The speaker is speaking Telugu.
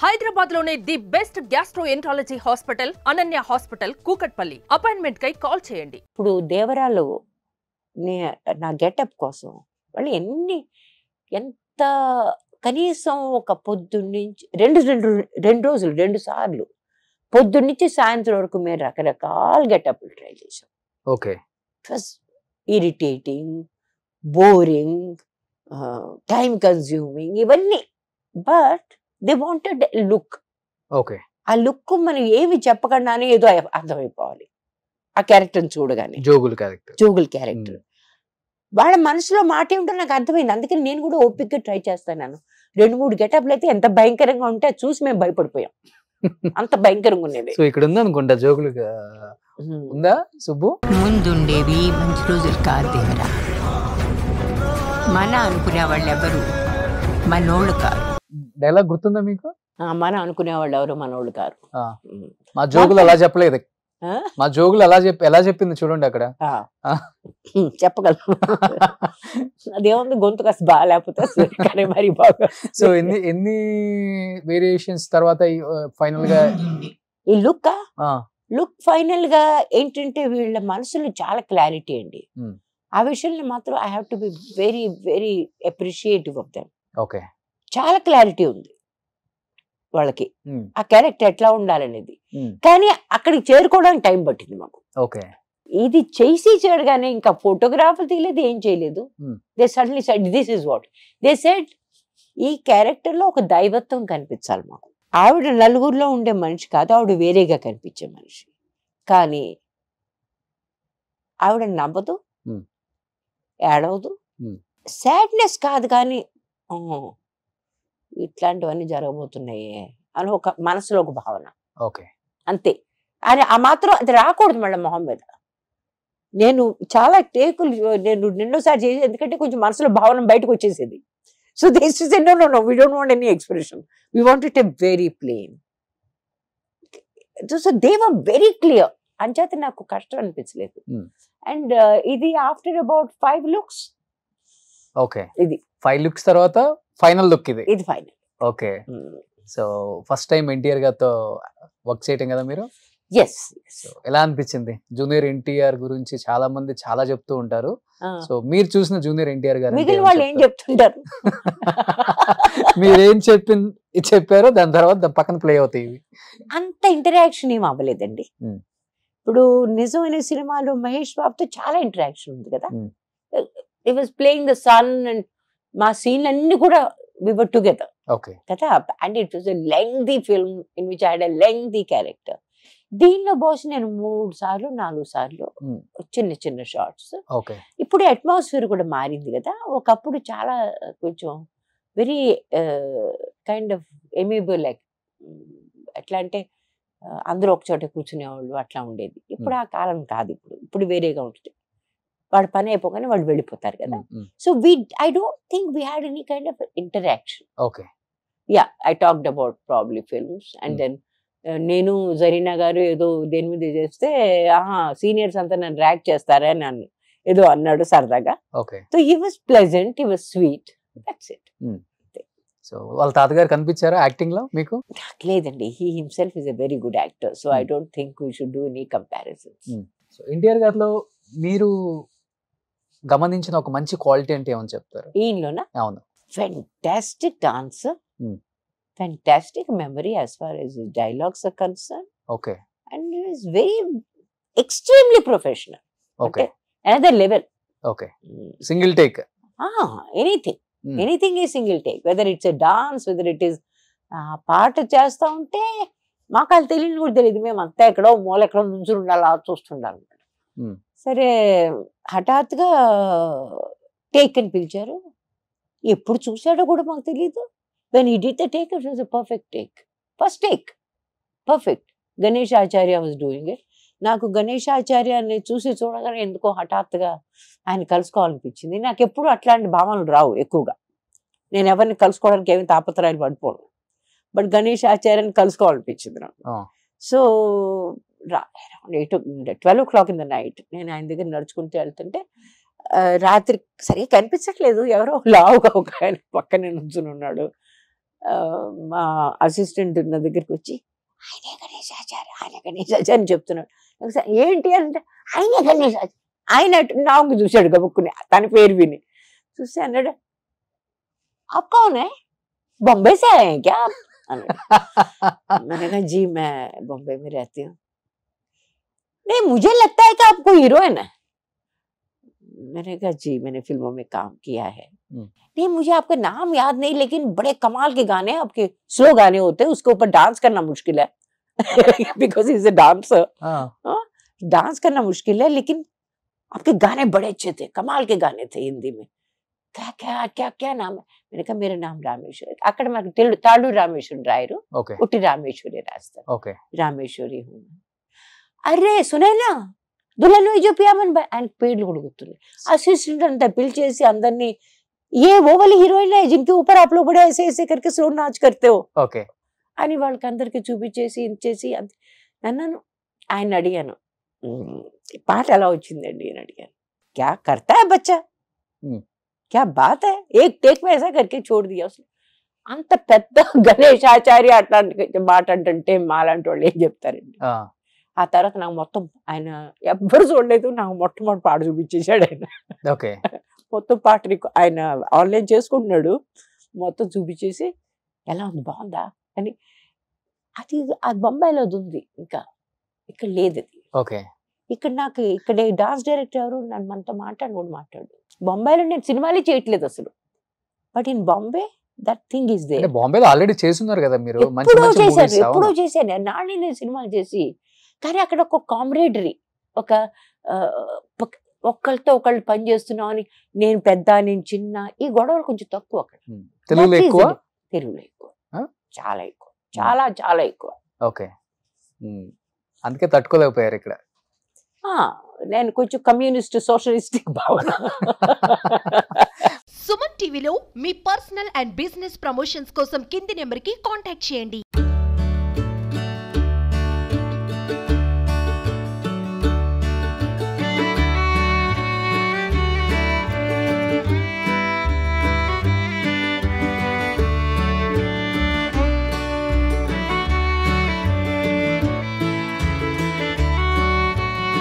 హైదరాబాద్ లోనే the best gastroenterology hospital Ananya hospital Kukatpally. Appointment కై కాల్ చేయండి. ఇప్పుడు దేవరాలు నా గెటప్ కోసం వాళ్ళు ఎంత కనీసం ఒక పొద్దున్నుంచి రెండు రోజులు 2 సార్లు పొద్దున్నుంచి సాయంత్రం వరకు మేము రకరకాల గెటప్లు ట్రై చేసాం. Okay, it was irritating, boring, time consuming ఇవన్నీ. But they wanted look. Okay, ఆ లుక్ మనం ఏమి చెప్పకుండానే ఏదో అర్థమైపోవాలి ఆ క్యారెక్టర్ని చూడగానే. జోగుల్ క్యారెక్టర్ వాళ్ళ మనసులో మాట ఏమిటో నాకు అర్థమైంది. అందుకని నేను కూడా ఓపిక్గా ట్రై చేస్తాను. 2-3 గెటప్లు అయితే ఎంత భయంకరంగా ఉంటే అది చూసి మేము భయపడిపోయాం. అంత భయంకరంగా ఉండేది. సో ఇక్కడ ఉంది అనుకుంటా జోగులు ఉందా సుబ్బు? ముందుండేవి మంచి రోజులు కాదు దేవరా. మన అనుకునే వాళ్ళు ఎవరు మనోళ్ళు కాదు. డైలాగ్ గుర్తుందా మీకు? మనం అనుకునే వాళ్ళు ఎవరు మనోళ్ళు కాదు. మా జోగులు అలా చెప్పలేదు. మా జోగులు ఎలా చెప్పింది చూడండి అక్కడ. చెప్పగలను. అదేముంది, గొంతు కాస్త బాగా లేకపోతే మరి బాగా. సో ఎన్ని వేరియేషన్స్ తర్వాత ఫైనల్ గా ఈ లుక్ ఫైనల్ గా ఏంటంటే వీళ్ళ మనసులో చాలా క్లారిటీ అండి. ఆ విషయంలో మాత్రం I have to be very very appreciative of them. Okay, చాలా క్లారిటీ ఉంది వాళ్ళకి ఆ క్యారెక్టర్ ఎట్లా ఉండాలనేది. కానీ అక్కడికి చేరుకోవడానికి టైం పట్టింది మాకు. ఓకే, ఇది చేసి చేయగానే ఇంకా ఫోటోగ్రాఫర్ తీయలేదు, ఏం చేయలేదు. They suddenly said this is what they said. ఈ క్యారెక్టర్ లో ఒక దైవత్వం కనిపించాలి మాకు. ఆవిడ నలుగురిలో ఉండే మనిషి కాదు, ఆవిడ వేరేగా కనిపించే మనిషి. కానీ ఆవిడ నవ్వదు, ఏడవదు, సాడ్నెస్ కాదు, కానీ ఇట్లాంటివన్నీ జరగబోతున్నాయి అని ఒక మనసులో ఒక భావన. ఓకే, అంతే. అని ఆ మాత్రం అది రాకూడదు మళ్ళీ మొహం మీద. నేను చాలా టేకులు నిన్నోసారి చేసి, ఎందుకంటే కొంచెం మనసులో భావన బయటకు వచ్చేసేది. So this is no we don't want any expression, we want it a very plain. So they were very clear. అంచేత నాకు కష్టం అనిపించలేదు. అండ్ ఇది ఆఫ్టర్ అబౌట్ 5 looks. ఓకే, ఇది 5 looks తర్వాత ఫైనల్ లుక్ ఇది final. Okay, so first time NTR గారితో వర్క్ చేయటం కదా మీరు? ఎస్. ఎలా అనిపించింది? జూనియర్ ఎన్టీఆర్ గురించి చాలా మంది చాలా చెప్తూ ఉంటారు. సో మీరు చూసిన జూనియర్ ఎన్టీఆర్ గారు మిగిలిన వాళ్ళు ఏం చెప్తుంటారు? మీరేం చెప్పారో దాని తర్వాత పక్కన ప్లే అవుతాయి. అంత ఇంటరాక్షన్ ఏం అవ్వలేదండి. ఇప్పుడు నిజమైన సినిమాలో మహేష్ బాబుతో చాలా ఇంటరాక్షన్ ఉంది కదా. It was playing the son and మా సీన్లు అన్ని కూడా we were together. Okay. కదా. And it was a lengthy film in which I had a lengthy character. దీనిలో బహుశా నేను 3 సార్లు 4 సార్లు చిన్న చిన్న షార్ట్స్. ఇప్పుడు అట్మాస్ఫియర్ కూడా మారింది కదా. ఒకప్పుడు చాలా కొంచెం వెరీ కైండ్ ఆఫ్ ఎమేబుల్, లైక్ ఎట్లా అంటే అందరూ ఒక చోట కూర్చునేవాళ్ళు అట్లా ఉండేది. ఇప్పుడు ఆ కాలం కాదు. ఇప్పుడు వేరేగా ఉంటుంది. వాడు పని అయిపోగానే వాళ్ళు వెళ్ళిపోతారు కదా. So I don't think we had any kind of interaction. Okay, ya, I talked about probably films. And then నేను జరీనా గారు ఏదో దేని మీద చేస్తే సీనియర్స్ అంతా నన్ను ర్యాక్ చేస్తారా అని ఏదో అన్నాడు సరదాగా. So he was pleasant, he was sweet, that's it. So వాళ్ళ తాతగారు కనిపించారా యాక్టింగ్ లో మీకు? లేదండి, he himself is a very good actor. So I don't think we should do any comparisons. So NTR గారిలో మీరు గమనించిన ఒక మంచి క్వాలిటీ అంటే ఏమని చెప్తారు? ఈయనలోనా? అవును, fantastic dancer, fantastic memory as far as his dialogues are concerned. Okay. And he is very extremely professional. Okay. Another level. Okay. Single take. Anything is single take. Whether it's a dance, whether it is పాట చేస్తా ఉంటే మాకు అది తెలియని కూడా తెలియదు. మేము అంతా ఎక్కడో మూల ఎక్కడో నుంచుని ఉండాలి, అలా చూస్తుండాలి. సరే హఠాత్తుగా టేక్ అని పిలిచారు. ఎప్పుడు చూసాడో కూడా మాకు తెలియదు. When he did the take, it was a perfect take. First take perfect. Ganesh Acharya was doing it. నాకు గణేష్ ఆచార్యని చూడగానే ఎందుకో హఠాత్తుగా ఆయన కలుసుకోవాలనిపించింది. నాకు ఎప్పుడు అట్లాంటి భావనలు రావు ఎక్కువగా. నేను ఎవరిని కలుసుకోవడానికి ఏమి తాపత్రయాలు పడిపోను. బట్ గణేష్ ఆచార్యని కలుసుకోవాలనిపించింది నాకు. So 12 o'clock in the night నేను ఆయన దగ్గర నడుచుకుంటూ వెళ్తుంటే రాత్రి సరిగ్గా కనిపించట్లేదు, ఎవరో లావుగా ఒక ఆయన పక్కనే నుంచుని ఉన్నాడు. మా అసిస్టెంట్ నా దగ్గరికి వచ్చి ఆయనే గణేశాచార్య అని చెప్తున్నాడు. ఏంటి అంటే ఆయనే గణేశాచార్య. ఆయన నాకు చూశాడు గబుక్కుని, తన పేరు విని చూసి అన్నాడు, आप कौन है, बॉम्बे से आए हैं क्या आप? मैंने कहा जी मैं बॉम्बे में रहती हूँ. नहीं मुझे लगता है कि आप कोई हीरोइन है. मैंने कहा जी मैंने फिल्मों में काम किया है. नहीं मुझे आपका नाम याद नहीं, लेकिन बड़े कमाल के गाने आपके, स्लो गाने होते हैं, उसके ऊपर डांस करना मुश्किल है because is a dancer. Dance करना मुश्किल है, लेकिन आपके गाने बड़े अच्छे थे, कमाल के गाने थे हिंदी में. क्या क्या क्या क्या नाम है? मैंने कहा मेरा नाम रामेश्वरी. అక్కడ మాకు తాళూరు రామేశ్వరి రాయరు, ఉట్టి రామేశ్వరి రాస్తారు. రామేశ్వరి హూ. అరే సునైనా దుల్హన్ जो पिया मन ఆయన పేర్లు కూడా గుర్తులేదు. అసిస్టెంట్ అంతా పిలిచేసి అందరినీ, ये वो वाली हीरोइन है जिनके ऊपर आप लोग बड़े ऐसे ऐसे करके स्लो नाच करते हो అని వాళ్ళకి అందరికి చూపించేసి ఇచ్చేసి నన్ను ఆయన అడిగాను, పాట ఎలా వచ్చిందండి అని అడిగాను. क्या करता है बच्चा, क्या बात है, एक टेक में ऐसा करके छोड़ दिया उसने. అంత పెద్ద గణేశాచార్య అట్లాంటి మాట అంటే మాలాంటి వాళ్ళు ఏం చెప్తారండి. ఆ తర్వాత నాకు మొత్తం ఆయన ఎవ్వరు చూడలేదు, నాకు మొట్టమొదటి పాట చూపించేశాడు ఆయన. మొత్తం పాట ఆయన ఆన్లైన్ చేసుకుంటున్నాడు, మొత్తం చూపించేసి ఎలా ఉంది బాగుందా అని. అది బొంబాయిలో ఉంది, ఇంకా ఇక్కడ లేదు అది. ఇక్కడ నాకు ఇక్కడ డాన్స్ డైరెక్టర్ ఎవరు నన్ను మనతో మాట్లాడు. బొంబాయిలో నేను సినిమాలే చేయట్లేదు అసలు, but in Bombay that thing is there. బాంబేలో ఆల్రెడీ చేస్తున్నారు కదా మీరు, ఎప్పుడో చేశాను నాని నేను సినిమాలు చేసి. కానీ అక్కడ ఒక కామ్రేడరీ, ఒక ఒకళ్ళతో ఒకళ్ళు పని చేస్తున్నాం అని, నేను పెద్ద నేను చిన్న, ఈ గొడవలు కొంచెం తక్కువ అక్కడ. తెలుగులో ఎక్కువ, చాలా ఎక్కువ, చాలా చాలా ఎక్కువ. అందుకే తట్టుకోలేకపోయారు ఇక్కడ. నేను కొంచెం కమ్యూనిస్ట్ సోషలిస్టిక్ భావన. సుమన్ టీవీలో మీ పర్సనల్ అండ్ బిజినెస్ ప్రమోషన్స్ కోసం కింది నెంబర్కి కాంటాక్ట్ చేయండి.